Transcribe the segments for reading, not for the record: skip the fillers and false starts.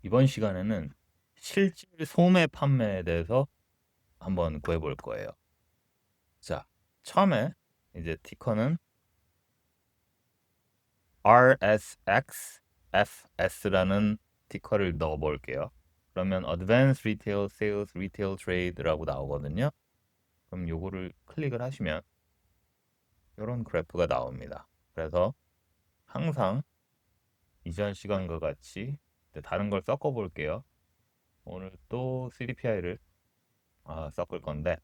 이번 시간에는 실질 소매 판매에 대해서 한번 구해볼 거예요. 자, 처음에 이제 티커는 RSXFS라는 티커를 넣어 볼게요. 그러면 Advanced Retail Sales Retail Trade라고 나오거든요. 그럼 요거를 클릭을 하시면 이런 그래프가 나옵니다. 그래서 항상 이전 시간과 같이 다른 걸 섞어 볼게요. 오늘 또 CDPI를 섞을 건데,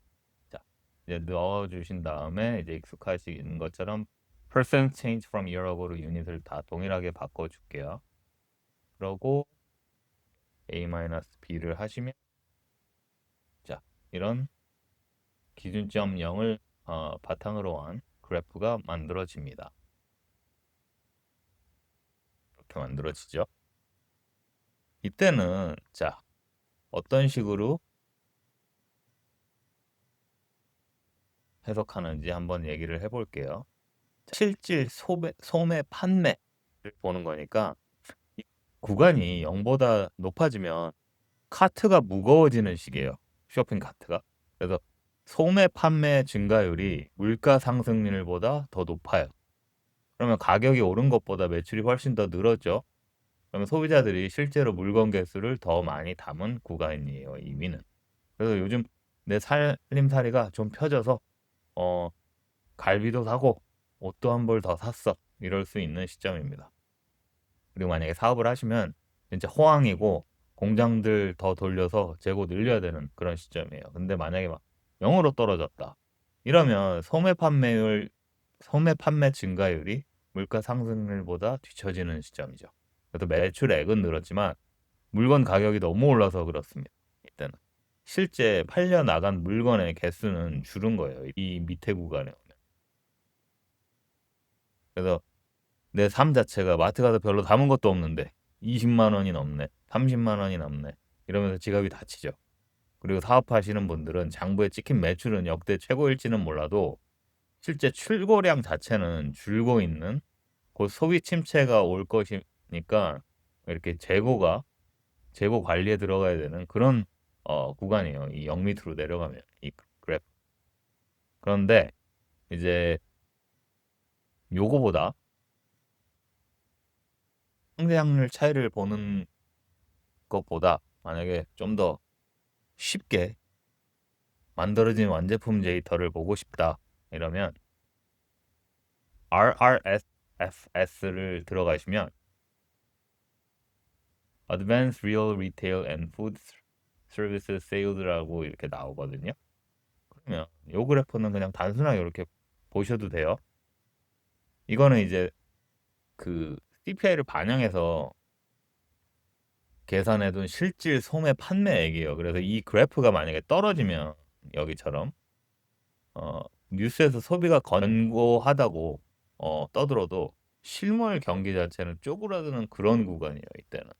자, 이제 넣어 주신 다음에 이제 익숙하신 것처럼 percent change from year ago로 유닛을 다 동일하게 바꿔 줄게요. 그러고 A-B를 하시면, 자, 이런 기준점 0을 바탕으로 한 그래프가 만들어집니다. 이렇게 만들어지죠. 이때는 자, 어떤 식으로 해석하는지 한번 얘기를 해볼게요. 실질 소매 판매를 보는 거니까 이 구간이 0보다 높아지면 카트가 무거워지는 식이에요. 쇼핑 카트가. 그래서 소매 판매 증가율이 물가 상승률보다 더 높아요. 그러면 가격이 오른 것보다 매출이 훨씬 더 늘었죠. 그러면 소비자들이 실제로 물건 개수를 더 많이 담은 구간이에요, 이 위는. 그래서 요즘 내 살림살이가 좀 펴져서 어, 갈비도 사고 옷도 한 벌 더 샀어. 이럴 수 있는 시점입니다. 그리고 만약에 사업을 하시면 진짜 호황이고 공장들 더 돌려서 재고 늘려야 되는 그런 시점이에요. 근데 만약에 막 0으로 떨어졌다. 이러면 소매 판매 증가율이 물가 상승률보다 뒤처지는 시점이죠. 그래서 매출액은 늘었지만 물건 가격이 너무 올라서 그렇습니다. 이때는 실제 팔려 나간 물건의 개수는 줄은 거예요. 이 밑에 구간에 오면. 그래서 내 삶 자체가 마트 가서 별로 담은 것도 없는데 20만 원이 넘네, 30만 원이 넘네 이러면서 지갑이 다치죠. 그리고 사업하시는 분들은 장부에 찍힌 매출은 역대 최고일지는 몰라도 실제 출고량 자체는 줄고 있는 곧 소비 침체가 올 것이니까 이렇게 재고 관리에 들어가야 되는 그런 구간이에요. 이 0 밑으로 내려가면 이 그래프. 그런데 이제 요거보다 상대확률 차이를 보는 것보다 만약에 좀 더 쉽게 만들어진 완제품 데이터를 보고 싶다 이러면 RRSFS를 들어가시면 Advanced Real Retail and Food Services Sales라고 이렇게 나오거든요. 그러면 이 그래프는 그냥 단순하게 이렇게 보셔도 돼요. 이거는 이제 그 CPI를 반영해서 계산해둔 실질 소매 판매액이에요. 그래서 이 그래프가 만약에 떨어지면 여기처럼 뉴스에서 소비가 견고하다고 떠들어도 실물 경기 자체는 쪼그라드는 그런 구간이에요, 이때는.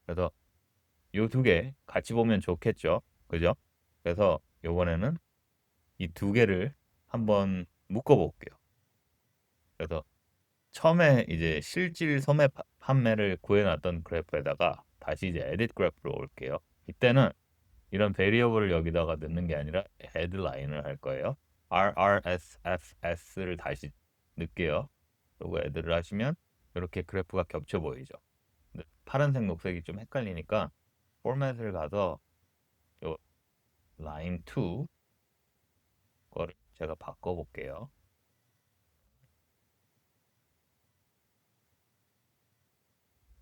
그래서 요 두 개 같이 보면 좋겠죠. 그죠? 그래서 요번에는 이 두 개를 한번 묶어 볼게요. 그래서 처음에 이제 실질 소매 판매를 구해놨던 그래프에다가 다시 이제 에딧 그래프로 올게요. 이때는 이런 베리어블을 여기다가 넣는 게 아니라 헤드라인을 할 거예요. RRSFS를 다시 넣을게요. 그리고 애들을 하시면 이렇게 그래프가 겹쳐 보이죠. 근데 파란색, 녹색이 좀 헷갈리니까 포맷을 가서 요 라인 2 거를 제가 바꿔볼게요.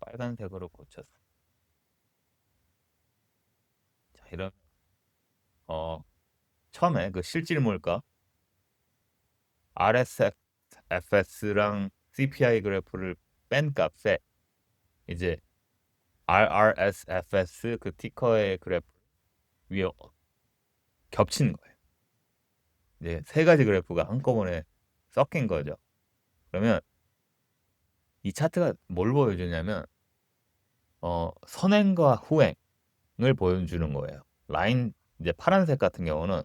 빨간색으로 고쳤어. 자, 이런 어 처음에 그 실질 물가 RSFS랑 CPI 그래프를 뺀 값에 이제 RRSFS 그 티커의 그래프 위에 겹치는 거예요. 이제 세 가지 그래프가 한꺼번에 섞인 거죠. 그러면 이 차트가 뭘 보여주냐면 선행과 후행을 보여주는 거예요. 라인 이제 파란색 같은 경우는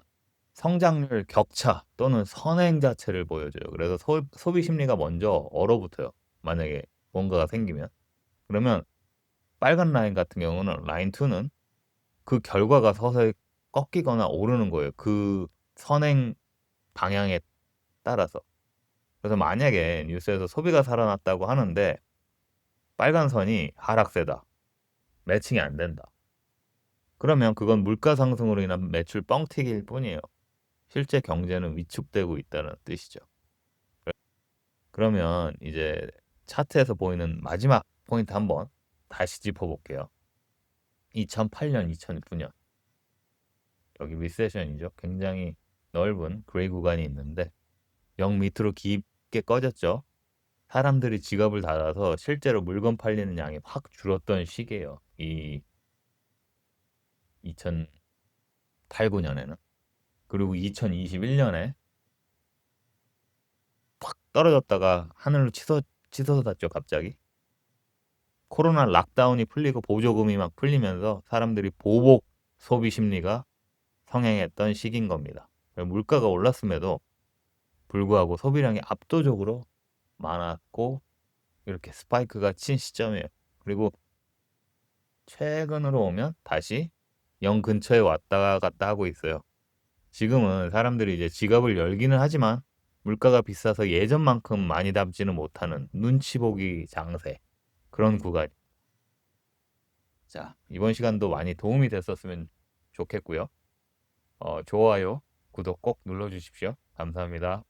성장률 격차 또는 선행 자체를 보여줘요. 그래서 소비 심리가 먼저 얼어붙어요. 만약에 뭔가가 생기면. 그러면 빨간 라인 같은 경우는 라인 2는 그 결과가 서서히 꺾이거나 오르는 거예요. 그 선행 방향에 따라서. 그래서 만약에 뉴스에서 소비가 살아났다고 하는데 빨간 선이 하락세다. 매칭이 안 된다. 그러면 그건 물가 상승으로 인한 매출 뻥튀기일 뿐이에요. 실제 경제는 위축되고 있다는 뜻이죠. 그러면 이제 차트에서 보이는 마지막 포인트 한번 다시 짚어볼게요. 2008년, 2009년 여기 리세션이죠. 굉장히 넓은 그레이 구간이 있는데 0 밑으로 깊게 꺼졌죠. 사람들이 지갑을 닫아서 실제로 물건 팔리는 양이 확 줄었던 시기예요. 이 2008, 9년에는. 그리고 2021년에 팍 떨어졌다가 하늘로 치솟았죠, 갑자기. 코로나 락다운이 풀리고 보조금이 막 풀리면서 사람들이 보복 소비 심리가 성행했던 시기인 겁니다. 물가가 올랐음에도 불구하고 소비량이 압도적으로 많았고 이렇게 스파이크가 친 시점이에요. 그리고 최근으로 오면 다시 0 근처에 왔다 갔다 하고 있어요. 지금은 사람들이 이제 지갑을 열기는 하지만 물가가 비싸서 예전만큼 많이 담지는 못하는 눈치 보기 장세 그런 구간. 자, 이번 시간도 많이 도움이 됐었으면 좋겠고요. 좋아요, 구독 꼭 눌러주십시오. 감사합니다.